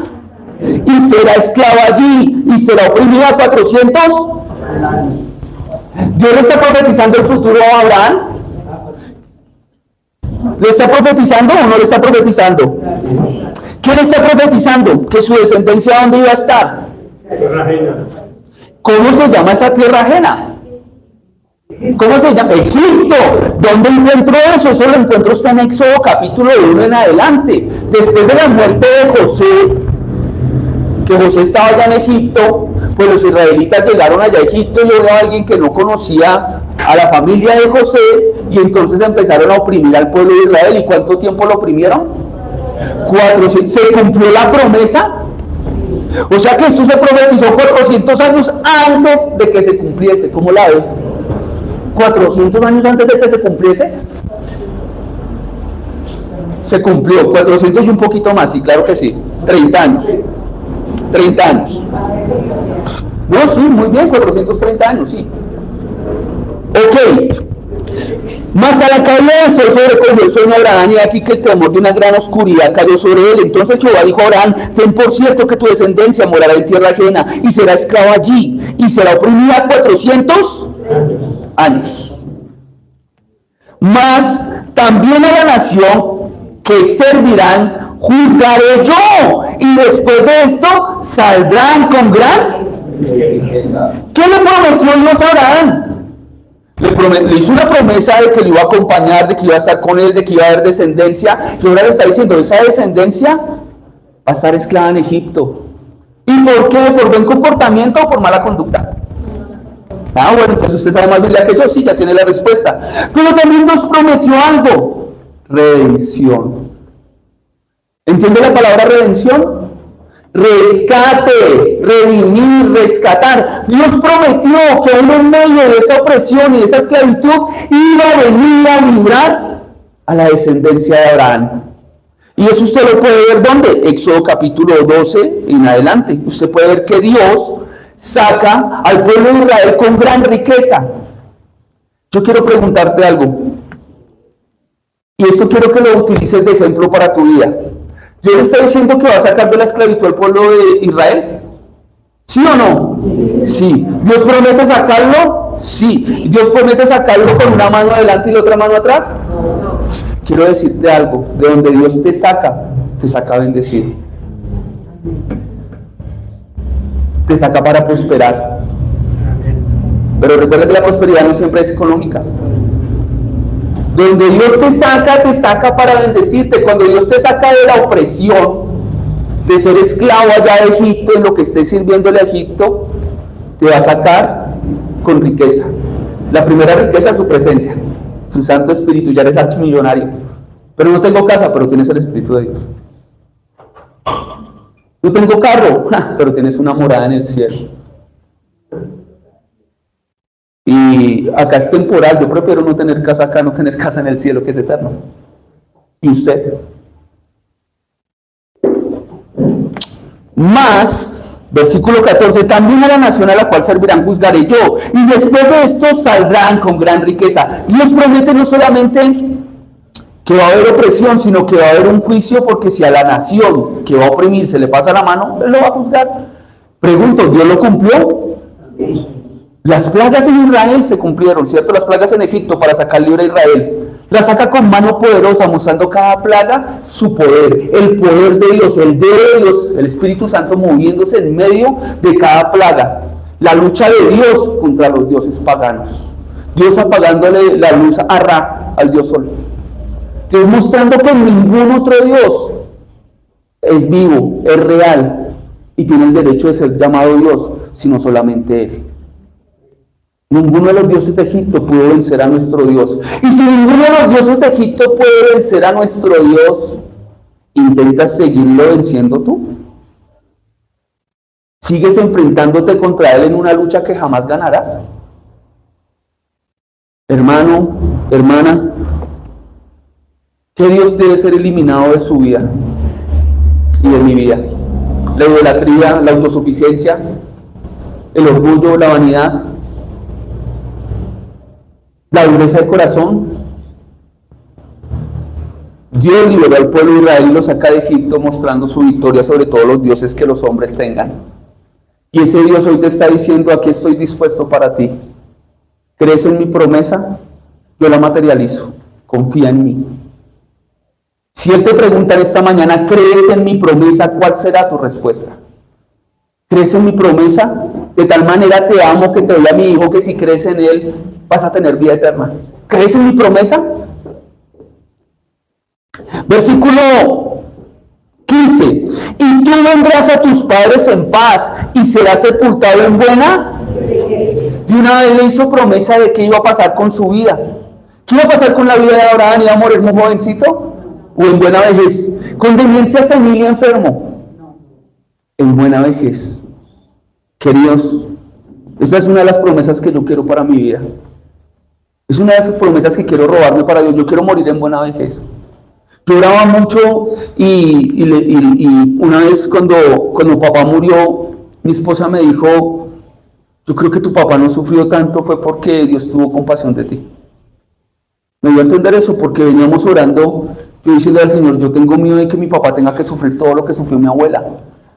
y será esclava allí y será oprimida 400 años. ¿Dios le está profetizando el futuro a Abraham? ¿Le está profetizando o no le está profetizando? ¿Qué le está profetizando? Que su descendencia, ¿dónde iba a estar? Tierra ajena. ¿Cómo se llama esa tierra ajena? ¿Cómo se llama? Egipto. ¿Dónde encuentro eso? Eso lo encuentro usted en Éxodo capítulo 1 en adelante. Después de la muerte de José, que José estaba allá en Egipto, pues los israelitas llegaron allá a Egipto y llegó alguien que no conocía a la familia de José, y entonces empezaron a oprimir al pueblo de Israel. ¿Y cuánto tiempo lo oprimieron? 400. ¿Se cumplió la promesa? O sea que esto se profetizó 400 años antes de que se cumpliese. ¿Cómo la ve? 400 años antes de que se cumpliese. Se cumplió 400 y un poquito más, sí, claro que sí. 30 años. 30 años. No, sí, muy bien, 430 años, sí. Ok. Mas a la caída del sol sobrecogió el sueño a Abraham, y aquí que el temor de una gran oscuridad cayó sobre él. Entonces Jehová dijo a Abraham: ten por cierto que tu descendencia morará en tierra ajena y será esclava allí y será oprimida 400 años. Mas también a la nación que servirán juzgaré yo, y después de esto saldrán con gran. ¿Qué le prometió Dios a Abraham? Le hizo una promesa de que le iba a acompañar, de que iba a estar con él, de que iba a haber descendencia, y ahora le está diciendo: esa descendencia va a estar esclava en Egipto. ¿Y por qué? ¿Por buen comportamiento o por mala conducta? Ah, bueno, entonces usted sabe más Biblia que yo, sí, ya tiene la respuesta. Pero también nos prometió algo: redención. ¿Entiende la palabra redención? Rescate, redimir, rescatar. Dios prometió que uno en medio de esa opresión y de esa esclavitud iba a venir a librar a la descendencia de Abraham. Y eso usted lo puede ver ¿dónde? Éxodo capítulo 12 en adelante. Usted puede ver que Dios saca al pueblo de Israel con gran riqueza. Yo quiero preguntarte algo, y esto quiero que lo utilices de ejemplo para tu vida. ¿Dios está diciendo que va a sacar de la esclavitud al pueblo de Israel? ¿Sí o no? Sí. ¿Dios promete sacarlo? Sí. ¿Dios promete sacarlo con una mano adelante y la otra mano atrás? Quiero decirte algo, de donde Dios te saca bendecido. Te saca para prosperar. Pero recuerda que la prosperidad no siempre es económica. Donde Dios te saca para bendecirte. Cuando Dios te saca de la opresión, de ser esclavo allá de Egipto, en lo que estés sirviéndole a Egipto, te va a sacar con riqueza. La primera riqueza es su presencia, su Santo Espíritu. Ya eres archimillonario. Pero no tengo casa, pero tienes el Espíritu de Dios. No tengo carro, pero tienes una morada en el cielo. Y acá es temporal. Yo prefiero no tener casa acá, no tener casa en el cielo, que es eterno. ¿Y usted? Más, versículo 14, también a la nación a la cual servirán juzgaré yo, y después de esto saldrán con gran riqueza. Dios promete no solamente que va a haber opresión, sino que va a haber un juicio, porque si a la nación que va a oprimir se le pasa la mano, Él lo va a juzgar. Pregunto, ¿Dios lo cumplió? Las plagas en Israel se cumplieron, ¿cierto? Las plagas en Egipto para sacar libre a Israel. La saca con mano poderosa, mostrando cada plaga su poder, el poder de Dios, el dedo de Dios, el Espíritu Santo moviéndose en medio de cada plaga. La lucha de Dios contra los dioses paganos. Dios apagándole la luz a Ra, al Dios Sol. Dios mostrando que ningún otro Dios es vivo, es real y tiene el derecho de ser llamado Dios, sino solamente Él. Ninguno de los dioses de Egipto pudo vencer a nuestro Dios. Y si ninguno de los dioses de Egipto puede vencer a nuestro Dios, ¿intentas seguirlo venciendo tú? ¿Sigues enfrentándote contra Él en una lucha que jamás ganarás? Hermano, hermana, ¿qué Dios debe ser eliminado de su vida y de mi vida? La idolatría, la autosuficiencia, el orgullo, la vanidad, la dureza de corazón. Dios liberó al pueblo de Israel y lo saca de Egipto, mostrando su victoria sobre todos los dioses que los hombres tengan. Y ese Dios hoy te está diciendo: aquí estoy dispuesto para ti. ¿Crees en mi promesa? Yo la materializo. Confía en mí. Si Él te pregunta en esta mañana, ¿crees en mi promesa? ¿Cuál será tu respuesta? ¿Crees en mi promesa? De tal manera te amo que te doy a mi hijo, que si crees en Él vas a tener vida eterna. ¿Crees en mi promesa? Versículo 15. Y tú vendrás a tus padres en paz y serás sepultado en buena. De una vez le hizo promesa de que iba a pasar con su vida. ¿Qué iba a pasar con la vida de Abraham? ¿Iba a morir muy jovencito? ¿O en buena vejez? ¿Con demencia senil y enfermo? En buena vejez. Queridos, esta es una de las promesas que yo quiero para mi vida. Es una de esas promesas que quiero robarme para Dios. Yo quiero morir en buena vejez. Yo oraba mucho y una vez cuando papá murió, mi esposa me dijo: yo creo que tu papá no sufrió tanto fue porque Dios tuvo compasión de ti. Me dio a entender eso porque veníamos orando, yo diciendo al Señor: yo tengo miedo de que mi papá tenga que sufrir todo lo que sufrió mi abuela.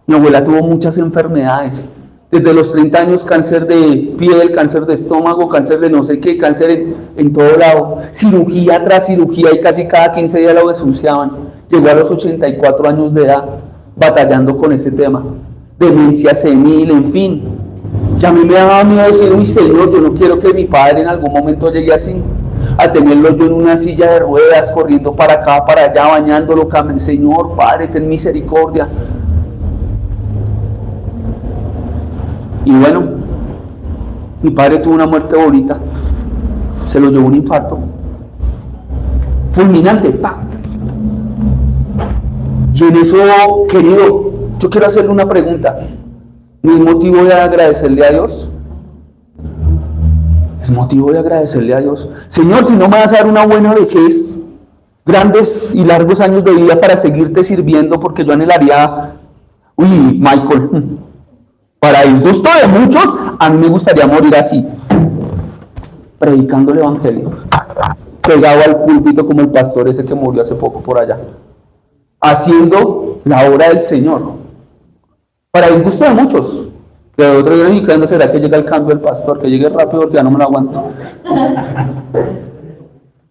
Mi abuela tuvo muchas enfermedades. Desde los 30 años, cáncer de piel, cáncer de estómago, cáncer de no sé qué, cáncer en todo lado, cirugía tras cirugía, y casi cada 15 días la desunciaban. Llegó a los 84 años de edad batallando con ese tema, demencia senil, en fin. Y a mí me daba miedo decir: uy, Señor, yo no quiero que mi padre en algún momento llegue así, a tenerlo yo en una silla de ruedas, corriendo para acá, para allá, bañándolo. Señor, Padre, ten misericordia. Y bueno, mi padre tuvo una muerte bonita, se lo llevó un infarto fulminante, ¡pam! Y en eso, querido, yo quiero hacerle una pregunta. ¿No es motivo de agradecerle a Dios? Es motivo de agradecerle a Dios. Señor, si no me vas a dar una buena vejez, grandes y largos años de vida para seguirte sirviendo, porque yo anhelaría, Michael, para el gusto de muchos, a mí me gustaría morir así. predicando el evangelio, pegado al púlpito como el pastor ese que murió hace poco por allá, haciendo la obra del Señor, para disgusto de muchos. Pero otro día ¿cuándo será que llega el cambio del pastor? Que llegue rápido porque ya no me lo aguanto.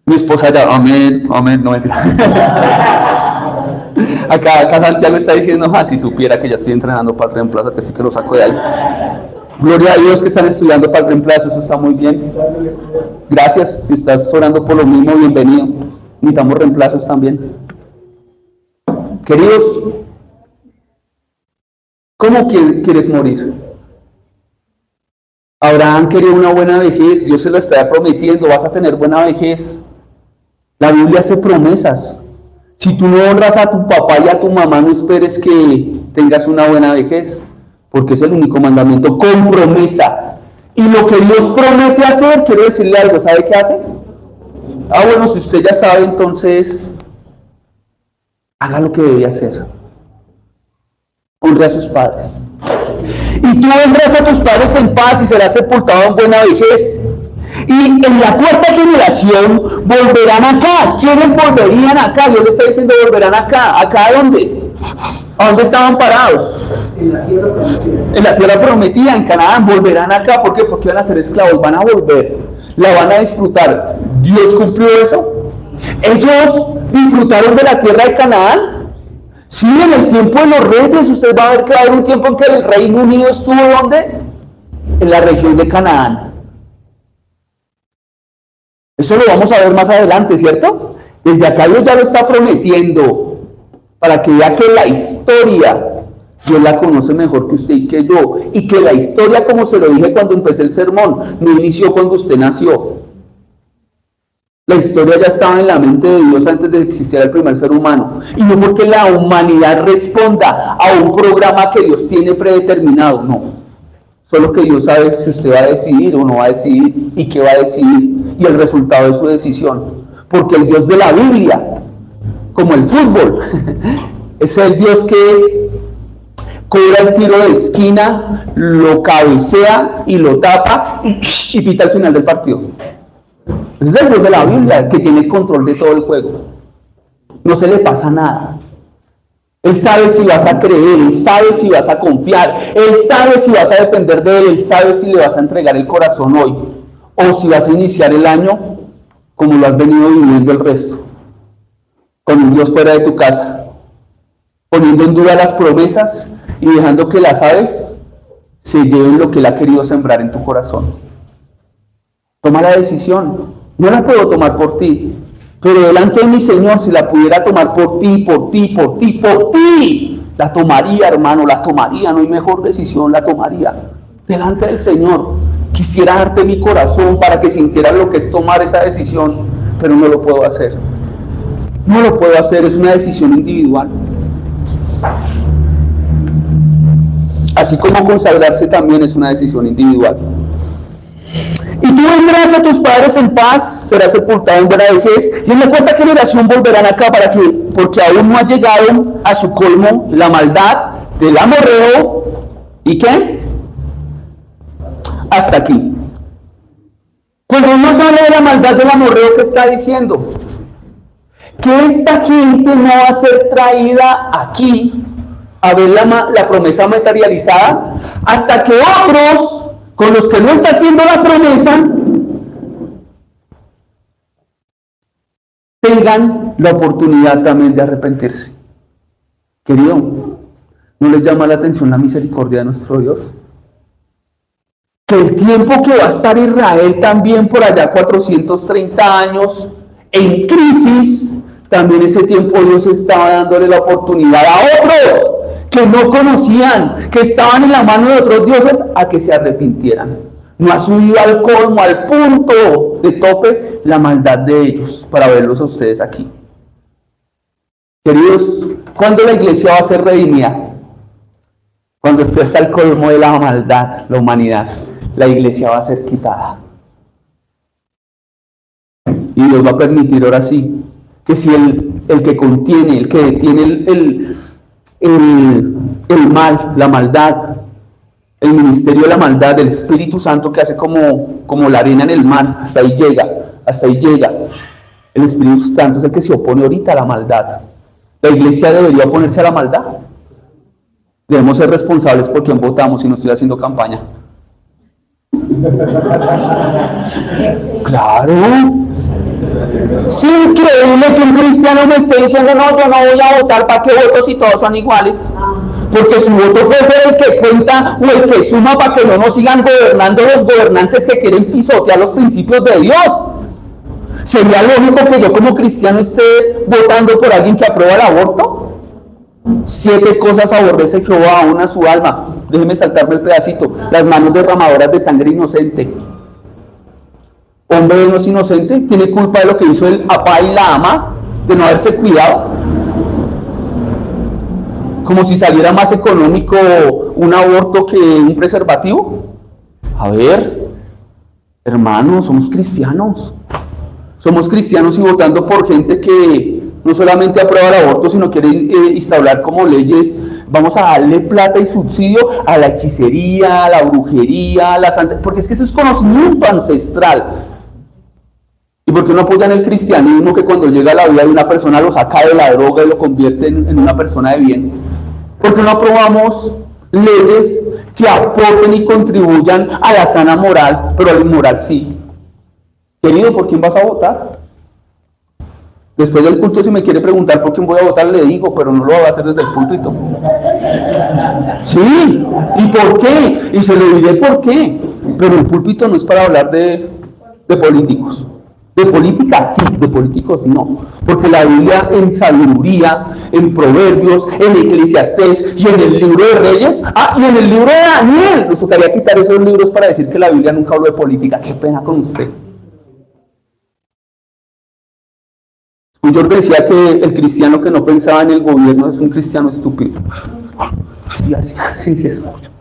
Mi esposa ya, amén, amén, no mentira. Acá Santiago está diciendo, si supiera que ya estoy entrenando para el reemplazo, que sí que lo saco de ahí. Gloria a Dios que están estudiando para el reemplazo, eso está muy bien. Gracias, si estás orando por lo mismo, bienvenido. Necesitamos reemplazos también. Queridos, ¿cómo quieres morir? Abraham quería una buena vejez, Dios se lo está prometiendo, vas a tener buena vejez. La Biblia hace promesas. Si tú no honras a tu papá y a tu mamá, no esperes que tengas una buena vejez, porque es el único mandamiento con promesa. Y lo que Dios promete hacer, quiero decirle algo, ¿sabe qué hace? Bueno, si usted ya sabe, entonces haga lo que debe hacer. Honre a sus padres. Y tú honras a tus padres en paz y serás sepultado en buena vejez. Y en la cuarta generación volverán acá. ¿Quiénes volverían acá? Dios le está diciendo volverán acá. ¿Acá a dónde? ¿A dónde estaban parados? En la tierra prometida. En la tierra prometida, en Canaán. Volverán acá. ¿Por qué? Porque van a ser esclavos. Van a volver. La van a disfrutar. ¿Dios cumplió eso? Ellos disfrutaron de la tierra de Canaán. Sí, en el tiempo de los reyes, usted va a ver que va a haber un tiempo en que el Reino Unido estuvo ¿dónde? En la región de Canaán. Eso lo vamos a ver más adelante, ¿cierto? Desde acá Dios ya lo está prometiendo para que vea que la historia Dios la conoce mejor que usted y que yo, y que la historia, como se lo dije cuando empecé el sermón, no inició cuando usted nació. La historia ya estaba en la mente de Dios antes de que existiera el primer ser humano, y no porque la humanidad responda a un programa que Dios tiene predeterminado, no. Solo que Dios sabe si usted va a decidir o no va a decidir y qué va a decidir y el resultado de su decisión. Porque el Dios de la Biblia, como el fútbol, es el Dios que cobra el tiro de esquina, lo cabecea y lo tapa y pita al final del partido. Ese es el Dios de la Biblia, que tiene control de todo el juego. No se le pasa nada. Él sabe si vas a creer, Él sabe si vas a confiar, Él sabe si vas a depender de Él, Él sabe si le vas a entregar el corazón hoy, o si vas a iniciar el año como lo has venido viviendo el resto, con un Dios fuera de tu casa, poniendo en duda las promesas y dejando que las aves se lleven lo que Él ha querido sembrar en tu corazón. Toma la decisión, no la puedo tomar por ti, pero delante de mi Señor, si la pudiera tomar por ti, la tomaría, hermano, la tomaría, no hay mejor decisión, la tomaría. Delante del Señor, quisiera darte mi corazón para que sintieras lo que es tomar esa decisión, pero no lo puedo hacer. No lo puedo hacer, es una decisión individual. Así como consagrarse también es una decisión individual. Y tú vendrás a tus padres en paz, serás sepultado en buena vejez, y en la cuarta generación volverán acá porque aún no ha llegado a su colmo la maldad del amorreo. ¿Y qué? Hasta aquí. Cuando uno habla de la maldad del amorreo, ¿qué está diciendo? Que esta gente no va a ser traída aquí a ver la promesa materializada hasta que otros, con los que no está haciendo la promesa, tengan la oportunidad también de arrepentirse. Querido, ¿no les llama la atención la misericordia de nuestro Dios? Que el tiempo que va a estar Israel también por allá 430 años en crisis, también ese tiempo Dios estaba dándole la oportunidad a otros que no conocían, que estaban en la mano de otros dioses, a que se arrepintieran. No ha subido al colmo, al punto de tope, la maldad de ellos, para verlos a ustedes aquí. Queridos, ¿cuándo la iglesia va a ser redimida? Cuando esté hasta el colmo de la maldad, la humanidad, la iglesia va a ser quitada. Y Dios va a permitir ahora sí, que si el que contiene, el que detiene el mal, la maldad, el ministerio de la maldad del Espíritu Santo que hace como la arena en el mar, hasta ahí llega. El Espíritu Santo es el que se opone ahorita a la maldad. ¿La iglesia debería oponerse a la maldad? Debemos ser responsables por quién votamos y no estoy haciendo campaña. Claro. Es increíble que un cristiano me esté diciendo, no, yo no voy a votar, ¿para qué voto si todos son iguales? Porque su voto puede ser el que cuenta o el que suma para que no nos sigan gobernando los gobernantes que quieren pisotear los principios de Dios. ¿Sería lógico que yo como cristiano esté votando por alguien que aprueba el aborto? 7 cosas aborrece Jehová aún a su alma. Déjeme saltarme el pedacito. Las manos derramadoras de sangre inocente. Hombre no es inocente, tiene culpa de lo que hizo el papá y la ama, de no haberse cuidado. Como si saliera más económico un aborto que un preservativo. A ver, hermanos, somos cristianos. Somos cristianos y votando por gente que no solamente aprueba el aborto, sino quiere instaurar como leyes. Vamos a darle plata y subsidio a la hechicería, a la brujería, a la santa, porque es que eso es conocimiento ancestral. ¿Y por qué no apoyan el cristianismo que cuando llega a la vida de una persona lo saca de la droga y lo convierte en una persona de bien? ¿Por qué no aprobamos leyes que aporten y contribuyan a la sana moral, pero a la inmoral sí? Querido, ¿por quién vas a votar? Después del culto, si me quiere preguntar por quién voy a votar, le digo, pero no lo voy a hacer desde el púlpito. Sí, ¿y por qué? Y se lo diré por qué. Pero el púlpito no es para hablar de políticos. De política sí, de políticos no. Porque la Biblia en sabiduría, en Proverbios, en Eclesiastés y en el libro de Reyes, y en el libro de Daniel, nos tocaría quitar esos libros para decir que la Biblia nunca habló de política. Qué pena con usted. Yo decía que el cristiano que no pensaba en el gobierno es un cristiano estúpido. Sí, escucho.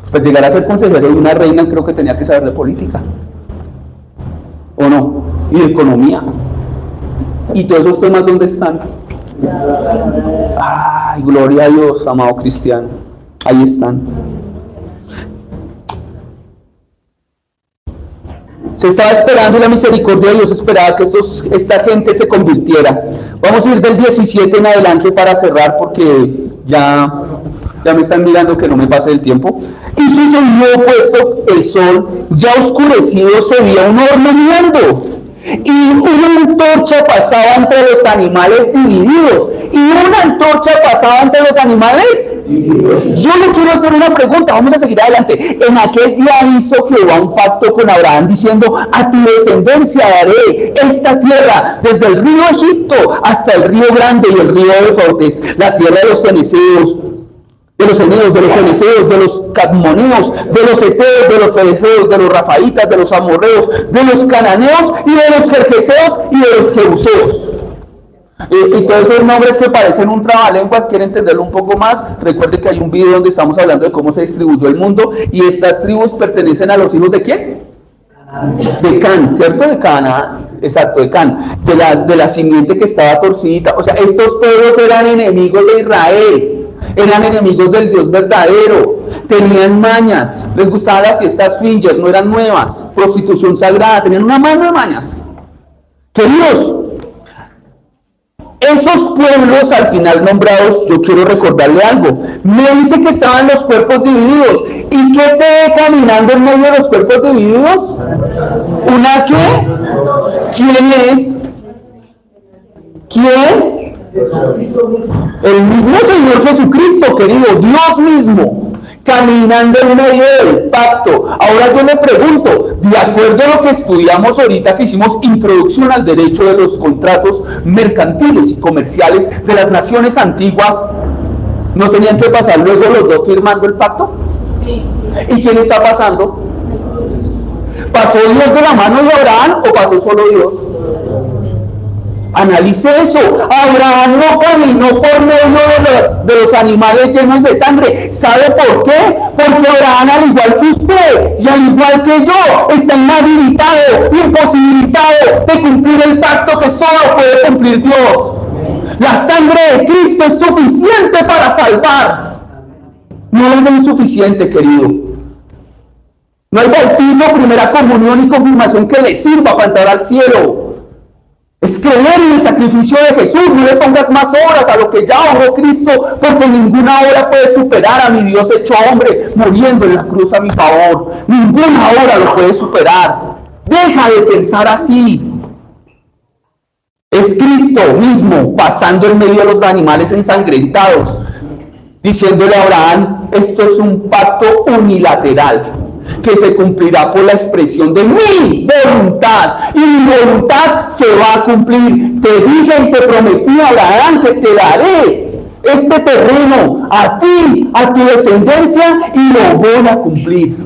Pues llegar a ser consejero de una reina creo que tenía que saber de política. ¿O no? Y de economía. ¿Y todos esos temas dónde están? Ay, gloria a Dios, amado cristiano. Ahí están. Se estaba esperando y la misericordia de Dios esperaba que esta gente se convirtiera. Vamos a ir del 17 en adelante para cerrar porque ya me están mirando que no me pase el tiempo. Y sucedió, puesto el sol ya oscurecido, se veía un horno hirviendo, y una antorcha pasaba entre los animales divididos. Y una antorcha pasaba entre los animales divididos. Yo le quiero hacer una pregunta, vamos a seguir adelante. En aquel día hizo Jehová un pacto con Abraham diciendo: a tu descendencia daré esta tierra, desde el río Egipto hasta el río Grande y el río Éufrates, la tierra de los cenezeos, de los eneos, de los feniceos, de los cadmoneos, de los heteos, de los fereceos, de los rafaitas, de los amorreos, de los cananeos y de los jerjeseos y de los jebuseos. Y todos esos nombres que parecen un trabalenguas, quiere entenderlo un poco más. Recuerde que hay un video donde estamos hablando de cómo se distribuyó el mundo, y estas tribus pertenecen a los hijos ¿de quién? De Can, ¿cierto? De Canaán, exacto, de Can, de la simiente que estaba torcida. O sea, estos pueblos eran enemigos de Israel. Eran enemigos del Dios verdadero, tenían mañas, les gustaban las fiestas swinger, no eran nuevas, prostitución sagrada, tenían una mano de mañas. Queridos, esos pueblos al final nombrados, yo quiero recordarle algo. Me dice que estaban los cuerpos divididos. ¿Y qué se ve caminando en medio de los cuerpos divididos? ¿Una qué? ¿Quién es? ¿Quién? El mismo Señor Jesucristo, querido, Dios mismo, caminando en medio del pacto. Ahora yo le pregunto, de acuerdo a lo que estudiamos ahorita, que hicimos introducción al derecho de los contratos mercantiles y comerciales de las naciones antiguas, ¿no tenían que pasar luego los dos firmando el pacto? Sí. ¿Y quién está pasando? ¿Pasó Dios de la mano de Abraham o pasó solo Dios? Analice eso. Abraham no caminó por medio de los animales llenos de sangre. ¿Sabe por qué? Porque Abraham, al igual que usted y al igual que yo, está inhabilitado, imposibilitado de cumplir el pacto que solo puede cumplir Dios. La sangre de Cristo es suficiente para salvar. No es lo suficiente, querido. No hay bautizo, primera comunión y confirmación que le sirva para entrar al cielo. Es creer en el sacrificio de Jesús. No le pongas más obras a lo que ya obró Cristo, porque ninguna obra puede superar a mi Dios hecho hombre, muriendo en la cruz a mi favor. Ninguna obra lo puede superar. Deja de pensar así. Es Cristo mismo pasando en medio de los animales ensangrentados, diciéndole a Abraham: esto es un pacto unilateral que se cumplirá por la expresión de mi voluntad, y mi voluntad se va a cumplir. Te dije y te prometí, Abraham, que te daré este terreno a ti, a tu descendencia, y lo voy a cumplir.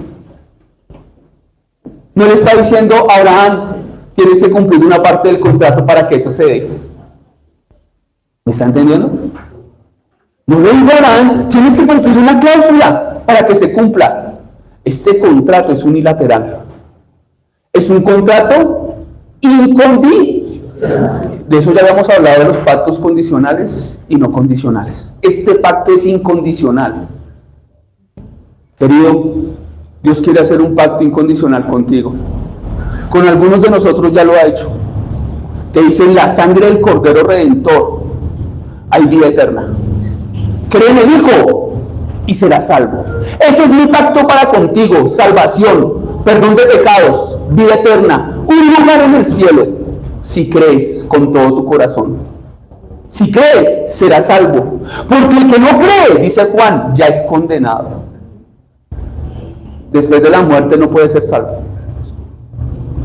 No le está diciendo a Abraham: tienes que cumplir una parte del contrato para que eso se dé. ¿Me está entendiendo? No le digo a Abraham: tienes que cumplir una cláusula para que se cumpla. Este contrato es unilateral. Es un contrato incondicional. De eso ya habíamos hablado, de los pactos condicionales y no condicionales. Este pacto es incondicional. Querido, Dios quiere hacer un pacto incondicional contigo. Con algunos de nosotros ya lo ha hecho. Te dice: en la sangre del Cordero Redentor hay vida eterna. Cree en el Hijo y serás salvo. Ese es mi pacto para contigo: salvación, perdón de pecados, vida eterna, un lugar en el cielo, si crees con todo tu corazón. Si crees, serás salvo, porque el que no cree, dice Juan, ya es condenado. Después de la muerte no puede ser salvo.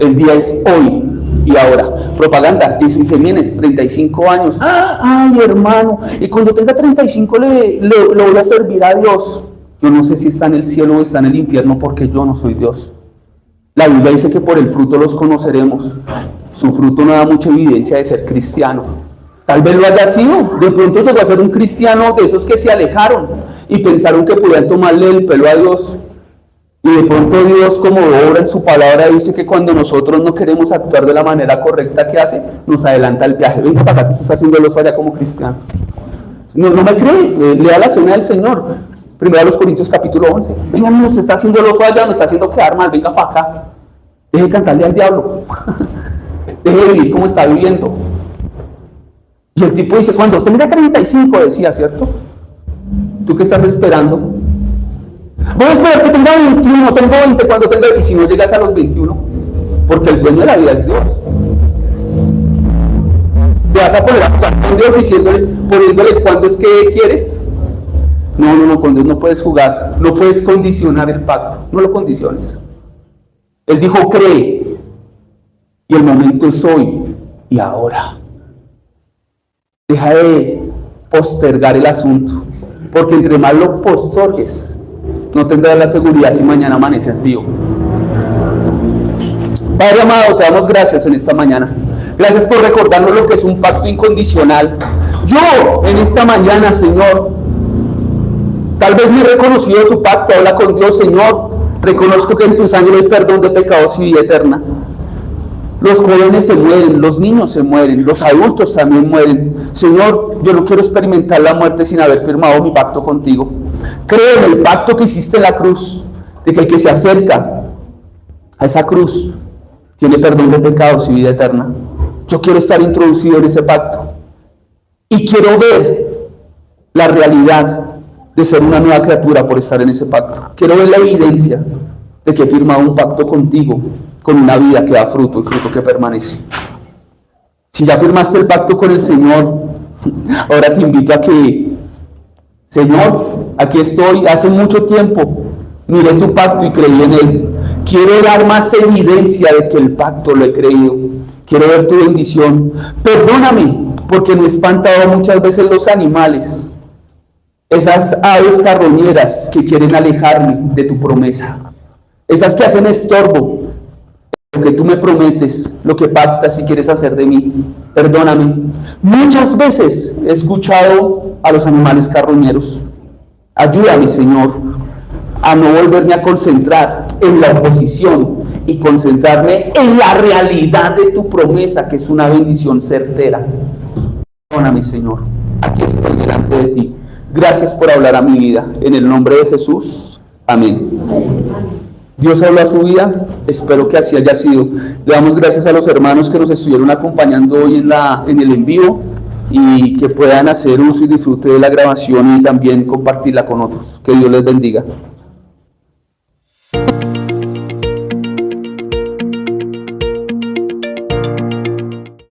El día es hoy y ahora. Propaganda, dice Jiménez, 35 años. Ay, hermano, y cuando tenga 35 lo voy a servir a Dios. Yo no sé si está en el cielo o está en el infierno, porque yo no soy Dios. La Biblia dice que por el fruto los conoceremos. Su fruto no da mucha evidencia de ser cristiano. Tal vez lo haya sido. De pronto te va a ser un cristiano de esos que se alejaron y pensaron que podían tomarle el pelo a Dios. Y de pronto Dios, como obra en su palabra, dice que cuando nosotros no queremos actuar de la manera correcta que hace, nos adelanta el viaje. Venga para acá, que usted está haciendo el oso allá como cristiano. No me cree, lea la cena del Señor. Primero a los Corintios capítulo 11. Venga, no, usted está haciendo el oso allá, me está haciendo quedar mal, venga para acá. Deje de cantarle al diablo. Deje de vivir como está viviendo. Y el tipo dice: cuando tenga 35, decía, ¿cierto? ¿Tú qué estás esperando? Voy a esperar que tenga 21, tengo 20 cuando tenga, y si no llegas a los 21, porque el dueño de la vida es Dios. ¿Te vas a poner a jugar con Dios poniéndole cuándo es que quieres? No, con Dios no puedes jugar, no puedes condicionar el pacto, no lo condiciones. Él dijo: cree, y el momento es hoy y ahora. Deja de postergar el asunto, porque entre más lo postergues, no tendrás la seguridad si mañana amaneces vivo. Padre amado, te damos gracias en esta mañana. Gracias por recordarnos lo que es un pacto incondicional. Yo en esta mañana, Señor, tal vez me he reconocido tu pacto. Habla con Dios, Señor. Reconozco que en tu sangre hay perdón de pecados y vida eterna. Los jóvenes se mueren, los niños se mueren, los adultos también mueren. Señor, yo no quiero experimentar la muerte sin haber firmado mi pacto contigo. Creo en el pacto que hiciste en la cruz, de que el que se acerca a esa cruz tiene perdón de pecados y vida eterna. Yo quiero estar introducido en ese pacto y quiero ver la realidad de ser una nueva criatura por estar en ese pacto. Quiero ver la evidencia de que he firmado un pacto contigo, con una vida que da fruto y fruto que permanece. Si ya firmaste el pacto con el Señor, ahora te invito a que: Señor, aquí estoy, hace mucho tiempo miré tu pacto y creí en él. Quiero dar más evidencia de que el pacto lo he creído. Quiero ver tu bendición. Perdóname, porque me he espantado muchas veces los animales, esas aves carroñeras que quieren alejarme de tu promesa, esas que hacen estorbo lo que tú me prometes, lo que pactas y quieres hacer de mí. Perdóname. Muchas veces he escuchado a los animales carroñeros. Ayúdame, Señor, a no volverme a concentrar en la oposición y concentrarme en la realidad de tu promesa, que es una bendición certera. Perdóname, Señor. Aquí estoy delante de ti. Gracias por hablar a mi vida. En el nombre de Jesús. Amén. Dios habló a su vida, espero que así haya sido. Le damos gracias a los hermanos que nos estuvieron acompañando hoy en el en vivo y que puedan hacer uso y disfrute de la grabación y también compartirla con otros. Que Dios les bendiga.